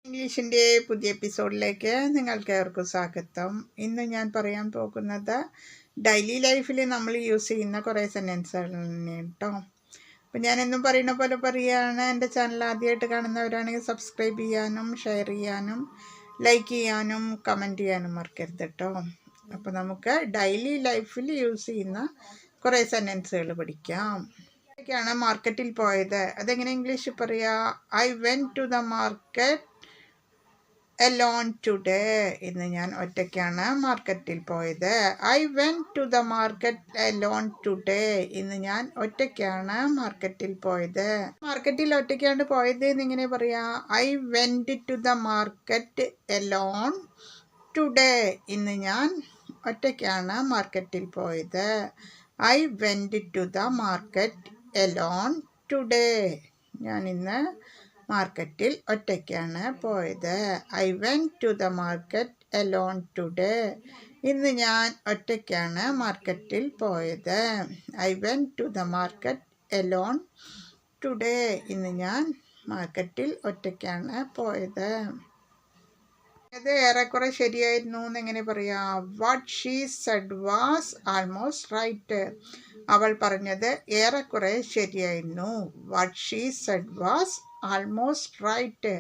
ഇംഗ്ലീഷിൻ്റെ പുതിയ എപ്പിസോഡിലേക്ക് നിങ്ങൾക്ക് ഏവർക്കും സ്വാഗതം. ഇന്ന് ഞാൻ പറയാൻ പോകുന്നത് ഡെയിലി ലൈഫിൽ നമ്മൾ യൂസ് ചെയ്യുന്ന കുറേ സെൻറ്റൻസുകളാണ് കേട്ടോ. അപ്പം ഞാനെന്നും പറയുന്ന പോലെ പറയുകയാണ്. എൻ്റെ ചാനൽ ആദ്യമായിട്ട് കാണുന്നവരാണെങ്കിൽ സബ്സ്ക്രൈബ് ചെയ്യാനും ഷെയർ ചെയ്യാനും ലൈക്ക് ചെയ്യാനും കമൻറ്റ് ചെയ്യാനും മറക്കരുത് കേട്ടോ. അപ്പോൾ നമുക്ക് ഡെയിലി ലൈഫിൽ യൂസ് ചെയ്യുന്ന കുറേ സെൻറ്റൻസുകൾ പഠിക്കാം. ാണ് മാർക്കറ്റിൽ പോയത്. അതെങ്ങനെ ഇംഗ്ലീഷിൽ പറയാ? I went to the market alone today. ഇന്ന് ഞാൻ ഒറ്റയ്ക്കാണ് മാർക്കറ്റിൽ പോയത്. I went to the market alone today. ഇന്ന് ഞാൻ ഒറ്റയ്ക്കാണ് മാർക്കറ്റിൽ പോയത്. മാർക്കറ്റിൽ ഒറ്റയ്ക്കാണ് പോയത് എന്നിങ്ങനെ പറയാ? I went to the market alone today. ഇന്ന് ഞാൻ ഒറ്റയ്ക്കാണ് മാർക്കറ്റിൽ പോയത്. I went to the market alone today. ഞാൻ ഇന്ന് മാർക്കറ്റിൽ ഒറ്റയ്ക്കാണ് പോയത്. I went to the market alone today. ഇന്ന് ഞാൻ ഒറ്റയ്ക്കാണ് മാർക്കറ്റിൽ പോയത്. I went to the market alone today. ഇന്ന് ഞാൻ മാർക്കറ്റിൽ ഒറ്റയ്ക്കാണ് പോയത്. അത് ഏറെക്കുറെ ശരിയായിരുന്നു എന്നെങ്ങനെ പറയാം? What she said was almost right. അവൾ പറഞ്ഞത് ഏറെക്കുറെ ശരിയായിരുന്നു. What she said was almost right.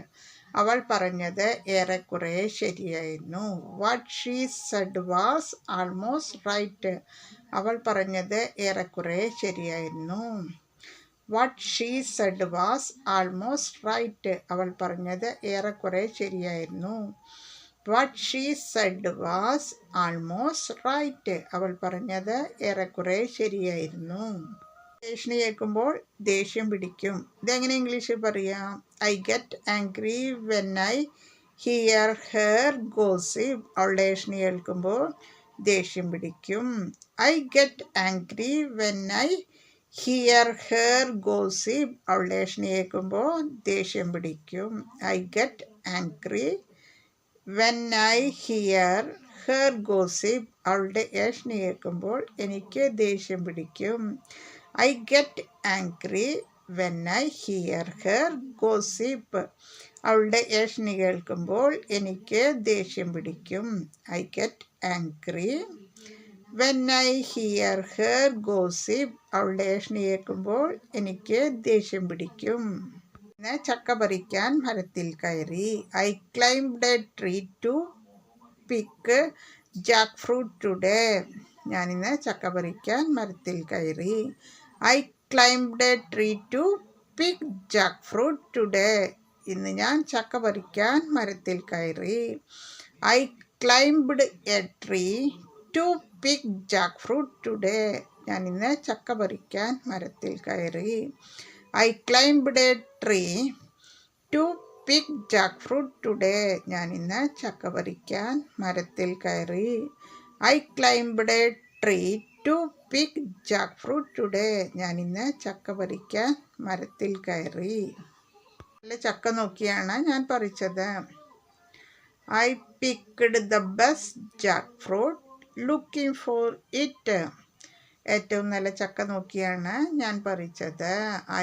അവൾ പറഞ്ഞത് ഏറെക്കുറെ ശരിയായിരുന്നു. What she said was almost right. അവൾ പറഞ്ഞത് ഏറെക്കുറെ ശരിയായിരുന്നു. What she said was almost right. അവൾ പറഞ്ഞത് ഏറെക്കുറെ ശരിയായിരുന്നു. What she said was almost right. അവൾ പറഞ്ഞത് ഏറെക്കുറെ ശരിയായിരുന്നു. ദേഷ്യം കേൾക്കുമ്പോൾ ദേഷ്യം പിടിക്കും. ഇതെങ്ങനെ ഇംഗ്ലീഷിൽ പറയാം? I get angry when I here her gossip. അവൾ ദേഷ്യം കേൾക്കുമ്പോൾ ദേഷ്യം പിടിക്കും. I get angry when I here her gossip. അവൾ ദേഷ്യം കേൾക്കുമ്പോൾ ദേഷ്യം പിടിക്കും. I get angry when I here her gossip. അവളുടെ ഏഷ്ണി കേൾക്കുമ്പോൾ എനിക്ക് ദേഷ്യം പിടിക്കും. I get angry when I here her gossip. അവളുടെ ഏഷ്ണി കേൾക്കുമ്പോൾ എനിക്ക് ദേഷ്യം പിടിക്കും. I get angry when I here her gossip. അവളുടെ ഏഷ്ണി കേൾക്കുമ്പോൾ എനിക്ക് ദേഷ്യം പിടിക്കും. ചക്ക പറിക്കാൻ മരത്തിൽ കയറി. I climbed a tree to pick jackfruit today. ഞാനിന്ന് ചക്ക പറിക്കാൻ മരത്തിൽ കയറി. I climbed a tree to pick jackfruit today. ഇന്ന് ഞാൻ ചക്ക പറിക്കാൻ മരത്തിൽ കയറി. I climbed a tree to pick jackfruit today. ഞാനിന്ന് ചക്ക പറിക്കാൻ മരത്തിൽ കയറി. I climbed a tree to pick jackfruit today. ഞാനിന്ന് ചക്ക പറിക്കാൻ മരത്തിൽ കയറി. I climbed a tree to pick jackfruit today. ഞാനിന്ന് ചക്ക പറിക്കാൻ മരത്തിൽ കയറി. നല്ല ചക്ക നോക്കിയാണ് ഞാൻ പറിച്ചത്. I picked the best jackfruit looking for it. ഏറ്റവും നല്ല ചക്ക നോക്കിയാണ് ഞാൻ പറിച്ചത്.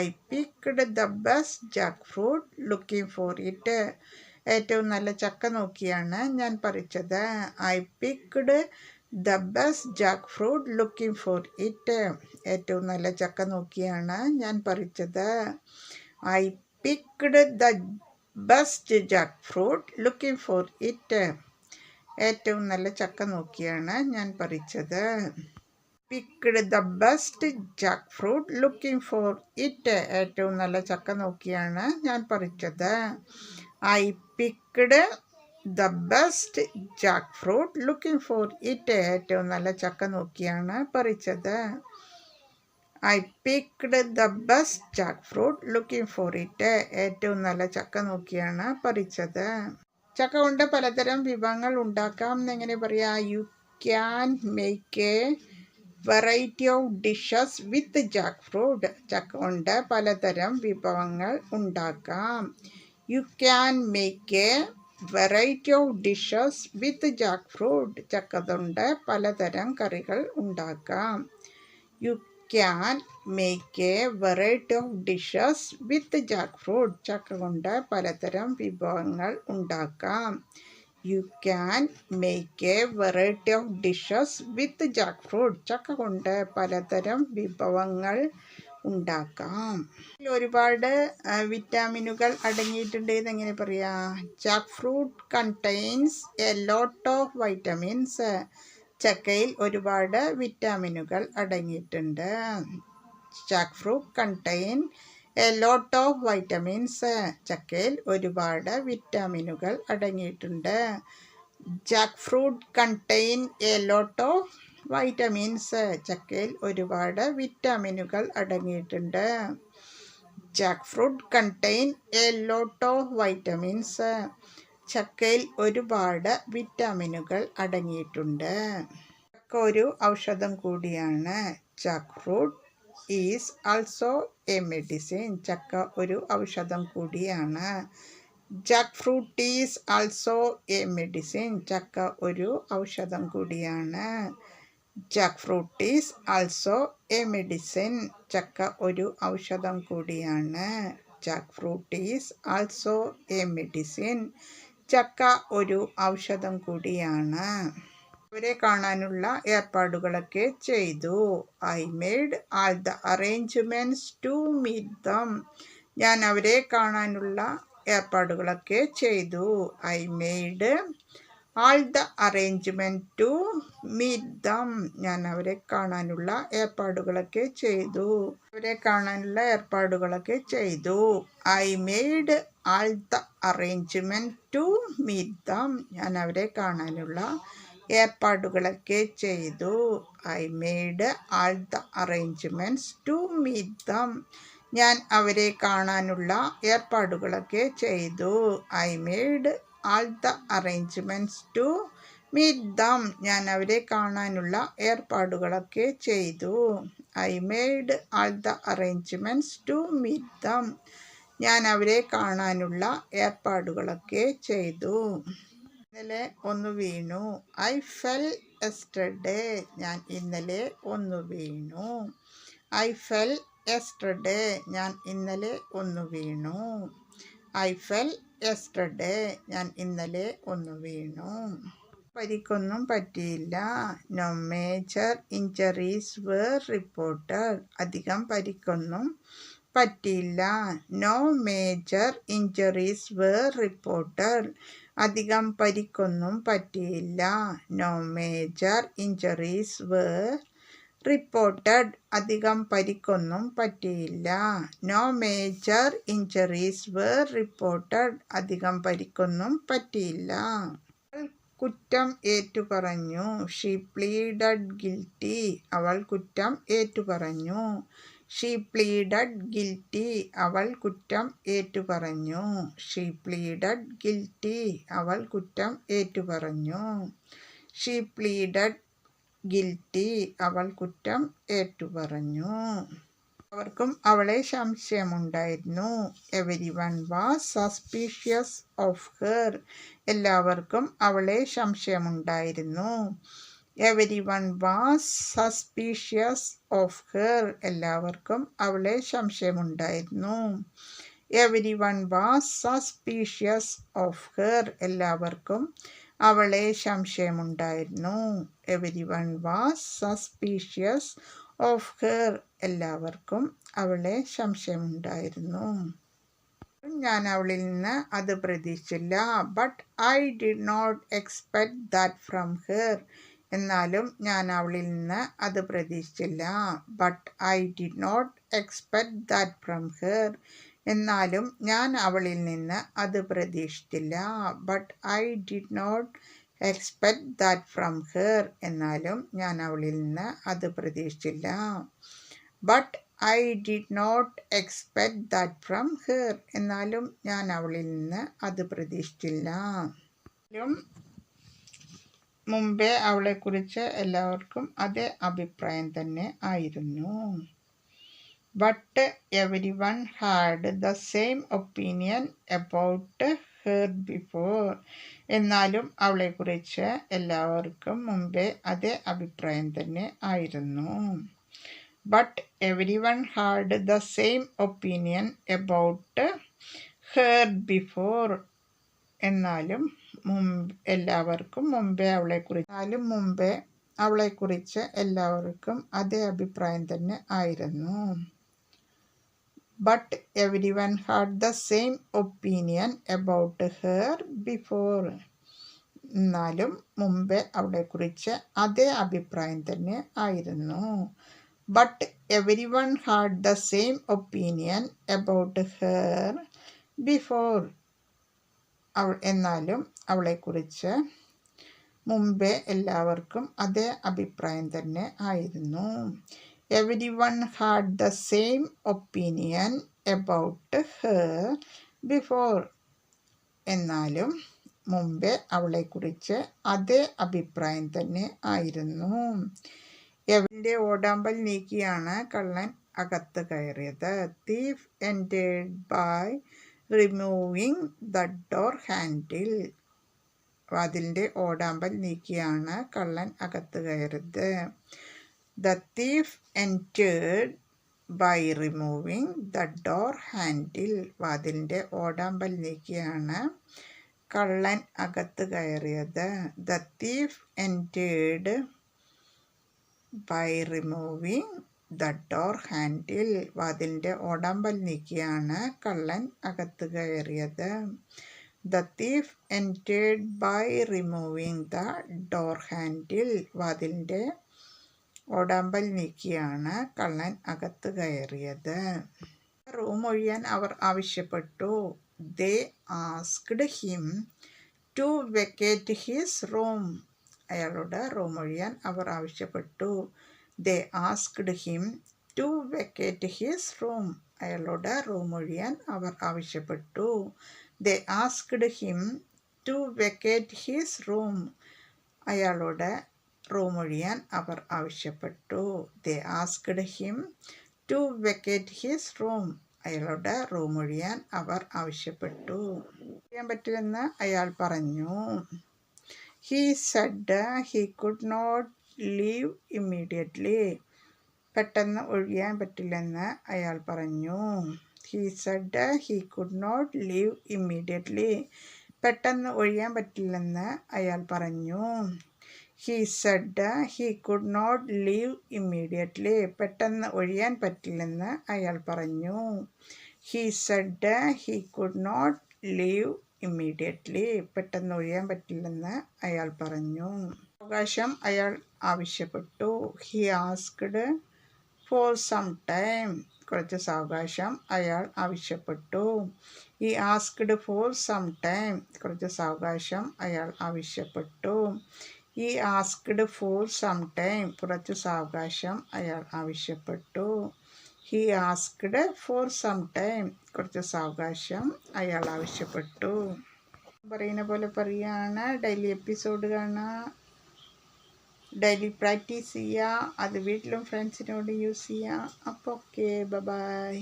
I picked the best jackfruit looking for it. ഏറ്റവും നല്ല ചക്ക നോക്കിയാണ് ഞാൻ പറിച്ചത്. I picked the best jackfruit looking for it. ഏറ്റവും നല്ല ചക്ക നോക്കിയാണ് ഞാൻ പറിച്ചത്. I picked the best jackfruit looking for it. ഏറ്റവും നല്ല ചക്ക നോക്കിയാണ് ഞാൻ പറിച്ചത്. Picked the best jackfruit looking for it. ഏറ്റവും നല്ല ചക്ക നോക്കിയാണ് ഞാൻ പറിച്ചത്. I picked the best jackfruit looking for it. ഏറ്റവും നല്ല ചക്ക നോക്കിയാണ് പറിച്ചത്. I picked the best jackfruit looking for it. ഏറ്റവും നല്ല ചക്ക നോക്കിയാണ് പറിച്ചത്. ചക്ക കൊണ്ട് പലതരം വിഭവങ്ങൾ ഉണ്ടാക്കാം എന്നെങ്ങനെ പറയാം? You can make A variety of dishes with Jack fruit. ചക്ക കൊണ്ട് പലതരം വിഭവങ്ങൾ ഉണ്ടാക്കാം. You can make A variety of dishes with Jack fruit. ചക്ക കൊണ്ട് പലതരം കറികൾ ഉണ്ടാക്കാം. You can make A variety of dishes with Jack fruit. ചക്ക കൊണ്ട് പലതരം വിഭവങ്ങൾ ഉണ്ടാക്കാം. You can make A variety of dishes with Jack fruit. ചക്ക കൊണ്ട് പലതരം വിഭവങ്ങൾ ഉണ്ടാക്കാം. ഒരുപാട് വിറ്റാമിനുകൾ അടങ്ങിയിട്ടുണ്ട്. ഇതെങ്ങനെ പറയാ? Jackfruit contains a lot of vitamins. ചക്കയിൽ ഒരുപാട് വിറ്റാമിനുകൾ അടങ്ങിയിട്ടുണ്ട്. Jackfruit contain a lot of vitamins. ചക്കയിൽ ഒരുപാട് വിറ്റാമിനുകൾ അടങ്ങിയിട്ടുണ്ട്. Jackfruit contain a lot of vitamins. ചക്കയിൽ ഒരുപാട് വിറ്റാമിനുകൾ അടങ്ങിയിട്ടുണ്ട്. Jackfruit contain a lot of vitamins. ചക്കയിൽ ഒരുപാട് വിറ്റാമിനുകൾ അടങ്ങിയിട്ടുണ്ട്. ചക്ക ഒരു ഔഷധം കൂടിയാണ്. Jackfruit is also a medicine. ചക്ക ഒരു ഔഷധം കൂടിയാണ്. Jackfruit is also a medicine. ചക്ക ഒരു ഔഷധം കൂടിയാണ്. Jackfruit is also a medicine. ചക്ക ഒരു ഔഷധം കൂടിയാണ്. Jackfruit is also a medicine. ചക്ക ഒരു ഔഷധം കൂടിയാണ്. അവരെ കാണാനുള്ള ഏർപ്പാടുകളൊക്കെ ചെയ്തു. I made all the arrangements to meet them. ഞാൻ അവരെ കാണാനുള്ള ഏർപ്പാടുകളൊക്കെ ചെയ്തു. I made all the arrangement to meet them. ഞാൻ അവരെ കാണാനുള്ള ഏർപ്പാടുകളൊക്കെ ചെയ്തു. അവരെ കാണാനുള്ള ഏർപ്പാടുകളൊക്കെ ചെയ്തു. I made all the arrangement to meet them. ഞാൻ അവരെ കാണാനുള്ള ഏർപ്പാടുകളൊക്കെ ചെയ്തു. I made all the arrangements to meet them. ഞാൻ അവരെ കാണാനുള്ള ഏർപ്പാടുകളൊക്കെ ചെയ്തു. I made all the arrangements to meet them. ഞാൻ അവരെ കാണാനുള്ള ഏർപ്പാടുകളൊക്കെ ചെയ്തു. I made all the arrangements to meet them. ഞാൻ അവരെ കാണാനുള്ള ഏർപ്പാടുകളൊക്കെ ചെയ്തു. ഇന്നലെ ഒന്ന് വീണു. I fell yesterday. ഞാൻ ഇന്നലെ ഒന്ന് വീണു. I fell yesterday. ഞാൻ ഇന്നലെ ഒന്ന് വീണു. I fell yesterday. ഞാൻ ഇന്നലെ ഒന്ന് വീണു. പരിക്കൊന്നും പറ്റിയില്ല. No major injuries were reported. അധികം പരിക്കൊന്നും പറ്റിയില്ല. No major injuries were reported. അധികം പരിക്കൊന്നും പറ്റിയില്ല. No major injuries were reported. അധികം പരിക്കൊന്നും പറ്റിയില്ല. No major injuries were reported. അധികം പരിക്കൊന്നും പറ്റിയില്ല. കുറ്റം ഏറ്റുപറഞ്ഞു. She pleaded guilty. അവൾ കുറ്റം ഏറ്റുപറഞ്ഞു. She pleaded guilty. അവൾ കുറ്റം ഏറ്റുപറഞ്ഞു. She pleaded guilty. അവൾ കുറ്റം ഏറ്റുപറഞ്ഞു. She pleaded guilty. അവൾ കുറ്റം ഏറ്റുപറഞ്ഞു. അവർക്കും അവളെ സംശയമുണ്ടായിരുന്നു. Everyone was suspicious of her. എല്ലാവർക്കും അവളെ സംശയമുണ്ടായിരുന്നു. Everyone was suspicious of her. എല്ലാവർക്കും അവളെ സംശയമുണ്ടായിരുന്നു. Everyone was suspicious of her. എല്ലാവർക്കും അവളെ സംശയമുണ്ടായിരുന്നു. Everyone was suspicious of her. എല്ലാവർക്കും അവളെ സംശയമുണ്ടായിരുന്നു. ഞാൻ അവളിൽ നിന്ന് അത് പ്രതീക്ഷിച്ചില്ല. But I did not expect that from her. എന്നാലും ഞാൻ അവളിൽ നിന്ന് അത് പ്രതീക്ഷിച്ചില്ല. But I did not expect that from her. എന്നാലും ഞാൻ അവളിൽ നിന്ന് അത് പ്രതീക്ഷിച്ചില്ല. But I did not expect that from her. എന്നാലും ഞാൻ അവളിൽ നിന്ന് അത് പ്രതീക്ഷിച്ചില്ല. But I did not expect that from her. എന്നാലും ഞാൻ അവളിൽ നിന്ന് അത് പ്രതീക്ഷിച്ചില്ല. മുമ്പേ അവളെക്കുറിച്ച് എല്ലാവർക്കും അതേ അഭിപ്രായം തന്നെ ആയിരുന്നു. But every one had the same opinion about her before. എന്നാലും അവളെക്കുറിച്ച് എല്ലാവർക്കും മുമ്പേ അതേ അഭിപ്രായം തന്നെ ആയിരുന്നു. But every one had the same opinion about her before. എന്നാലും എല്ലാവർക്കും മുമ്പേ അവളെക്കുറിച്ച് എല്ലാവർക്കും അതേ അഭിപ്രായം തന്നെ ആയിരുന്നു. But every one had the same opinion about her before. എന്നാലും മുമ്പേ അവളെക്കുറിച്ച് അതേ അഭിപ്രായം തന്നെ ആയിരുന്നു. But every one had the same opinion about her before. എന്നാലും അവളെക്കുറിച്ച് മുമ്പേ എല്ലാവർക്കും അതേ അഭിപ്രായം തന്നെ ആയിരുന്നു. Every one had the same opinion about her before. എന്നാലും മുമ്പേ അവളെക്കുറിച്ച് അതേ അഭിപ്രായം തന്നെ ആയിരുന്നു. എവന്റെ ഓടാമ്പൽ നീക്കിയാണ് കള്ളൻ അകത്ത് കയറിയത്. Thief entered by removing the door handle. വാതിലിൻ്റെ ഓടാമ്പൽ നീക്കിയാണ് കള്ളൻ അകത്ത് കയറിയത്. The thief entered by removing the door handle. വാതിലിൻ്റെ ഓടാമ്പൽ നീക്കിയാണ് കള്ളൻ അകത്ത് കയറിയത്. The thief entered by removing the door handle. വാതിലിൻ്റെ ഓടാമ്പൽ നീക്കിയാണ് കള്ളൻ അകത്ത് കയറിയത്. The thief entered by removing the door handle. വാതിലിൻ്റെ ഓടാമ്പൽ നീക്കിയാണ് കള്ളൻ അകത്ത് കയറിയത്. റൂം ഒഴിയാൻ അവർ ആവശ്യപ്പെട്ടു. They asked him to vacate his room. അയാളോട് റൂം ഒഴിയാൻ അവർ ആവശ്യപ്പെട്ടു. They asked him to vacate his room. അയാളോട് റൂം ഒഴിയാൻ അവർ ആവശ്യപ്പെട്ടു. They asked him to vacate his room. അയാളോട് റൂം ഒഴിയാൻ അവർ ആവശ്യപ്പെട്ടു. They asked him to vacate his room. അയാളോട് റൂം ഒഴിയാൻ അവർ ആവശ്യപ്പെട്ടു. ചെയ്യാൻ പറ്റില്ലെന്ന് അയാൾ പറഞ്ഞു. He said he could not leave immediately. പെട്ടെന്ന് ഒഴിയാൻ പറ്റില്ലെന്ന് അയാൾ പറഞ്ഞു. He said he could not leave immediately. പെട്ടെന്ന് ഒഴിയാൻ പറ്റില്ലെന്ന് അയാൾ പറഞ്ഞു. He said he could not leave immediately. പെട്ടെന്ന് ഒഴിയാൻ പറ്റില്ലെന്ന് അയാൾ പറഞ്ഞു. He said he could not leave immediately. പെട്ടെന്ന് ഒഴിയാൻ പറ്റില്ലെന്ന് അയാൾ പറഞ്ഞു. അവകാശം അയാൾ ആവശ്യപ്പെട്ടു. He asked for some time. കുറച്ച് സാവകാശം അയാൾ ആവശ്യപ്പെട്ടു. He asked for some time. കുറച്ച് സാവകാശം അയാൾ ആവശ്യപ്പെട്ടു. He asked for some time. കുറച്ച് സാവകാശം അയാൾ ആവശ്യപ്പെട്ടു. He asked for some time. കുറച്ച് സാവകാശം അയാൾ ആവശ്യപ്പെട്ടു. പറയുന്ന പോലെ പറയുകയാണ്. ഡെയിലി എപ്പിസോഡ് കാണുക, ഡെയിലി പ്രാക്ടീസ് ചെയ്യുക, അത് വീട്ടിലും ഫ്രണ്ട്സിനോട് യൂസ് ചെയ്യുക. അപ്പോൾ ഓക്കെ, ബൈ.